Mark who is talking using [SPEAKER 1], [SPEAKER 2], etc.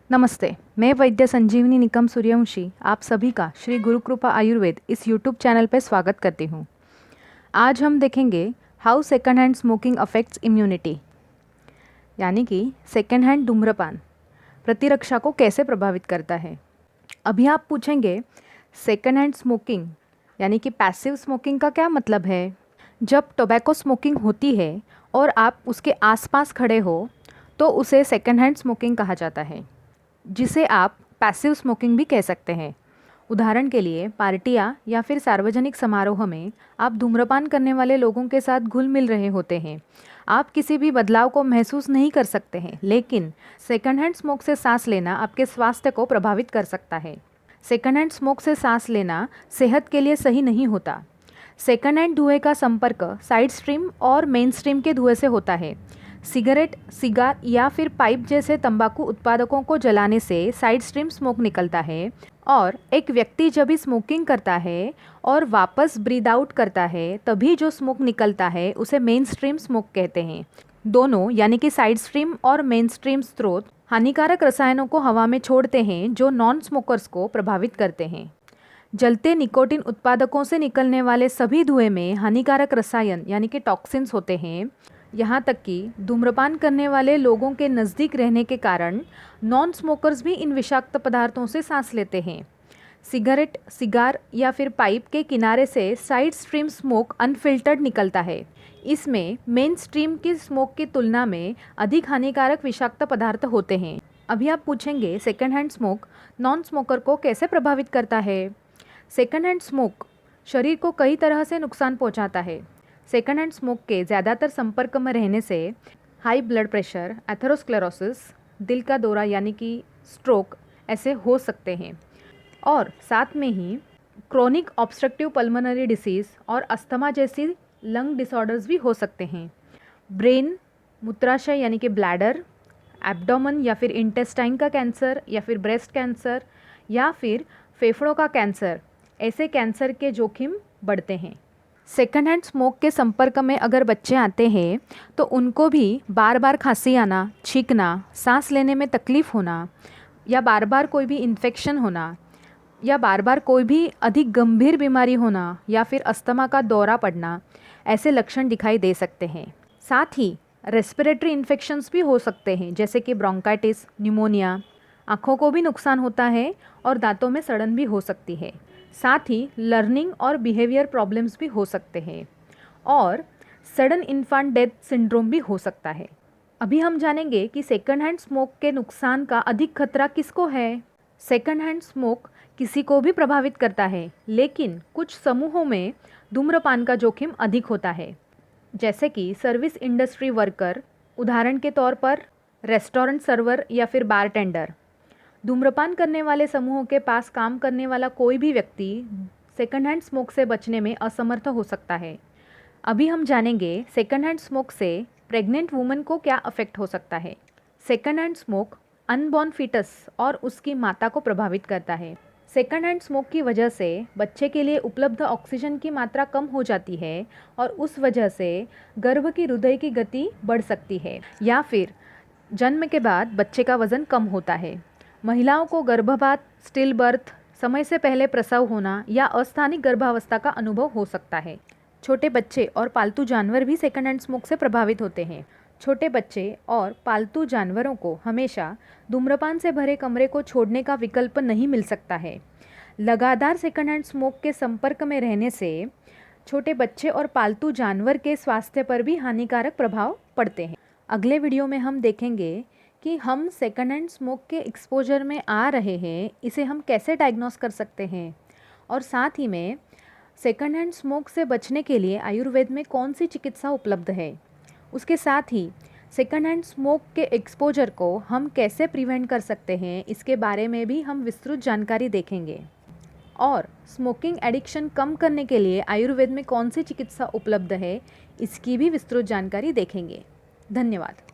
[SPEAKER 1] नमस्ते, मैं वैद्य संजीवनी निकम सूर्यवंशी आप सभी का श्री गुरुकृपा आयुर्वेद इस यूट्यूब चैनल पर स्वागत करती हूँ। आज हम देखेंगे how second hand smoking affects immunity, यानी कि सेकंड हैंड धूम्रपान प्रतिरक्षा को कैसे प्रभावित करता है। अभी आप पूछेंगे सेकंड हैंड स्मोकिंग यानी कि पैसिव स्मोकिंग का क्या मतलब है। जब टोबैको स्मोकिंग होती है और आप उसके आसपास खड़े हो तो उसे सेकंड हैंड स्मोकिंग कहा जाता है, जिसे आप पैसिव स्मोकिंग भी कह सकते हैं। उदाहरण के लिए पार्टियां या फिर सार्वजनिक समारोह में आप धूम्रपान करने वाले लोगों के साथ घुल मिल रहे होते हैं। आप किसी भी बदलाव को महसूस नहीं कर सकते हैं, लेकिन सेकंड हैंड स्मोक से सांस लेना आपके स्वास्थ्य को प्रभावित कर सकता है। सेकंड हैंड स्मोक से सांस लेना सेहत के लिए सही नहीं होता। सेकंड हैंड धुएं का संपर्क साइड स्ट्रीम और मेन स्ट्रीम के धुएं से होता है। सिगरेट, सिगार या फिर पाइप जैसे तंबाकू उत्पादकों को जलाने से साइड स्ट्रीम स्मोक निकलता है, और एक व्यक्ति जब भी स्मोकिंग करता है और वापस ब्रीद आउट करता है तभी जो स्मोक निकलता है उसे मेन स्ट्रीम स्मोक कहते हैं। दोनों यानी कि साइड स्ट्रीम और मेन स्ट्रीम स्रोत हानिकारक रसायनों को हवा में छोड़ते हैं जो नॉन स्मोकर्स को प्रभावित करते हैं। जलते निकोटिन उत्पादकों से निकलने वाले सभी धुएं में हानिकारक रसायन यानी कि टॉक्सिन्स होते हैं। यहाँ तक कि धूम्रपान करने वाले लोगों के नज़दीक रहने के कारण नॉन स्मोकर्स भी इन विषाक्त पदार्थों से सांस लेते हैं। सिगरेट, सिगार या फिर पाइप के किनारे से साइड स्ट्रीम स्मोक अनफिल्टर्ड निकलता है। इसमें मेन स्ट्रीम की स्मोक की तुलना में अधिक हानिकारक विषाक्त पदार्थ होते हैं। अभी आप पूछेंगे second hand smoke non smoker को कैसे प्रभावित करता है। सेकेंड हैंड स्मोक शरीर को कई तरह से नुकसान पहुँचाता है। सेकंड हैंड स्मोक के ज़्यादातर संपर्क में रहने से हाई ब्लड प्रेशर, एथेरोस्क्लेरोसिस, दिल का दौरा यानी कि स्ट्रोक ऐसे हो सकते हैं, और साथ में ही क्रोनिक ऑब्स्ट्रक्टिव पल्मोनरी डिसीज़ और अस्थमा जैसी लंग डिसऑर्डर्स भी हो सकते हैं। ब्रेन, मूत्राशय यानी कि ब्लैडर, एब्डोमेन या फिर इंटेस्टाइन का कैंसर या फिर ब्रेस्ट कैंसर या फिर फेफड़ों का कैंसर, ऐसे कैंसर के जोखिम बढ़ते हैं। सेकंड हैंड स्मोक के संपर्क में अगर बच्चे आते हैं तो उनको भी बार बार खांसी आना, छींकना, सांस लेने में तकलीफ़ होना, या बार बार कोई भी इन्फेक्शन होना, या बार बार कोई भी अधिक गंभीर बीमारी होना, या फिर अस्थमा का दौरा पड़ना, ऐसे लक्षण दिखाई दे सकते हैं। साथ ही रेस्पिरेटरी इन्फेक्शंस भी हो सकते हैं, जैसे कि ब्रोंकाइटिस, न्यूमोनिया। आँखों को भी नुकसान होता है और दांतों में सड़न भी हो सकती है। साथ ही लर्निंग और बिहेवियर प्रॉब्लम्स भी हो सकते हैं, और सडन इन्फेंट डेथ सिंड्रोम भी हो सकता है। अभी हम जानेंगे कि सेकंड हैंड स्मोक के नुकसान का अधिक खतरा किसको है। सेकंड हैंड स्मोक किसी को भी प्रभावित करता है, लेकिन कुछ समूहों में धूम्रपान का जोखिम अधिक होता है, जैसे कि सर्विस इंडस्ट्री वर्कर, उदाहरण के तौर पर रेस्टोरेंट सर्वर या फिर बारटेंडर। धूम्रपान करने वाले समूहों के पास काम करने वाला कोई भी व्यक्ति सेकंड हैंड स्मोक से बचने में असमर्थ हो सकता है। अभी हम जानेंगे सेकंड हैंड स्मोक से प्रेग्नेंट वुमन को क्या अफेक्ट हो सकता है। Second hand smoke unborn foetus और उसकी माता को प्रभावित करता है। सेकंड हैंड स्मोक की वजह से बच्चे के लिए उपलब्ध ऑक्सीजन की मात्रा कम हो जाती है, और उस वजह से गर्भ की हृदय की गति बढ़ सकती है, या फिर जन्म के बाद बच्चे का वज़न कम होता है। महिलाओं को गर्भपात, स्टिल बर्थ, समय से पहले प्रसव होना या अस्थानिक गर्भावस्था का अनुभव हो सकता है। छोटे बच्चे और पालतू जानवर भी सेकंड हैंड स्मोक से प्रभावित होते हैं। छोटे बच्चे और पालतू जानवरों को हमेशा धूम्रपान से भरे कमरे को छोड़ने का विकल्प नहीं मिल सकता है। लगातार सेकंड हैंड स्मोक के संपर्क में रहने से छोटे बच्चे और पालतू जानवर के स्वास्थ्य पर भी हानिकारक प्रभाव पड़ते हैं। अगले वीडियो में हम देखेंगे कि हम सेकंड हैंड स्मोक के एक्सपोजर में आ रहे हैं, इसे हम कैसे डायग्नोस कर सकते हैं, और साथ ही में सेकंड हैंड स्मोक से बचने के लिए आयुर्वेद में कौन सी चिकित्सा उपलब्ध है। उसके साथ ही सेकंड हैंड स्मोक के एक्सपोजर को हम कैसे प्रिवेंट कर सकते हैं, इसके बारे में भी हम विस्तृत जानकारी देखेंगे। और स्मोकिंग एडिक्शन कम करने के लिए आयुर्वेद में कौन सी चिकित्सा उपलब्ध है, इसकी भी विस्तृत जानकारी देखेंगे। धन्यवाद।